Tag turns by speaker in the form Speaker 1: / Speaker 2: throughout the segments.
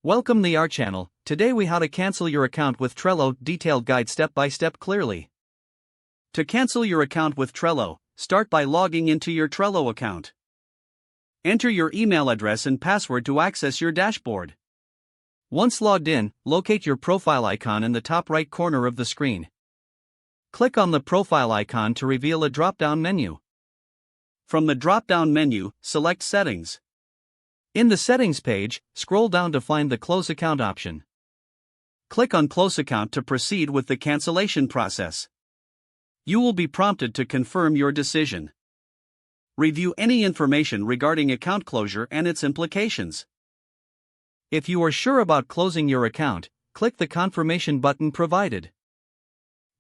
Speaker 1: Welcome to our channel. Today we how to cancel your account with Trello, detailed guide step by step clearly. To cancel your account with Trello, start by logging into your Trello account. Enter your email address and password to access your dashboard. Once logged in, locate your profile icon in the top right corner of the screen. Click on the profile icon to reveal a drop-down menu. From the drop-down menu, select Settings. In the Settings page, scroll down to find the Close Account option. Click on Close Account to proceed with the cancellation process. You will be prompted to confirm your decision. Review any information regarding account closure and its implications. If you are sure about closing your account, click the confirmation button provided.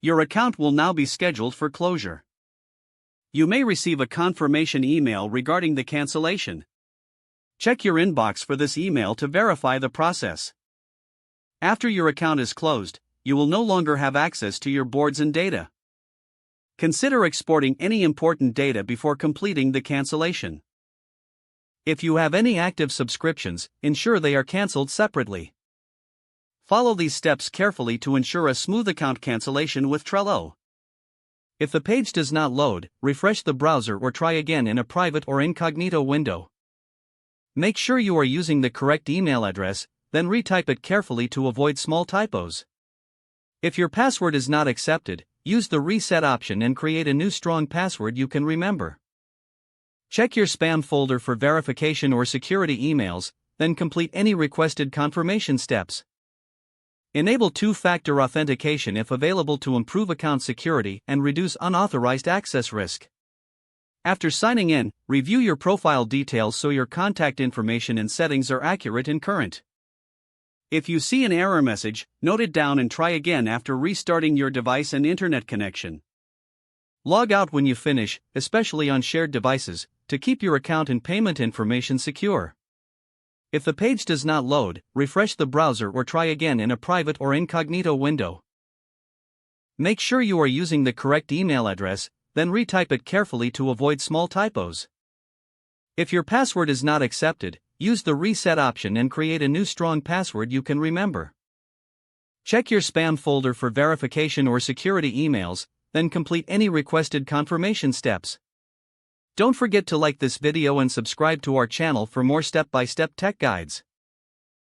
Speaker 1: Your account will now be scheduled for closure. You may receive a confirmation email regarding the cancellation. Check your inbox for this email to verify the process. After your account is closed, you will no longer have access to your boards and data. Consider exporting any important data before completing the cancellation. If you have any active subscriptions, ensure they are canceled separately. Follow these steps carefully to ensure a smooth account cancellation with Trello. If the page does not load, refresh the browser or try again in a private or incognito window. Make sure you are using the correct email address, then retype it carefully to avoid small typos. If your password is not accepted, use the reset option and create a new strong password you can remember. Check your spam folder for verification or security emails, then complete any requested confirmation steps. Enable two-factor authentication if available to improve account security and reduce unauthorized access risk. After signing in, review your profile details so your contact information and settings are accurate and current. If you see an error message, note it down and try again after restarting your device and internet connection. Log out when you finish, especially on shared devices, to keep your account and payment information secure. If the page does not load, refresh the browser or try again in a private or incognito window. Make sure you are using the correct email address, then retype it carefully to avoid small typos. If your password is not accepted, use the reset option and create a new strong password you can remember. Check your spam folder for verification or security emails, then complete any requested confirmation steps. Don't forget to like this video and subscribe to our channel for more step-by-step tech guides.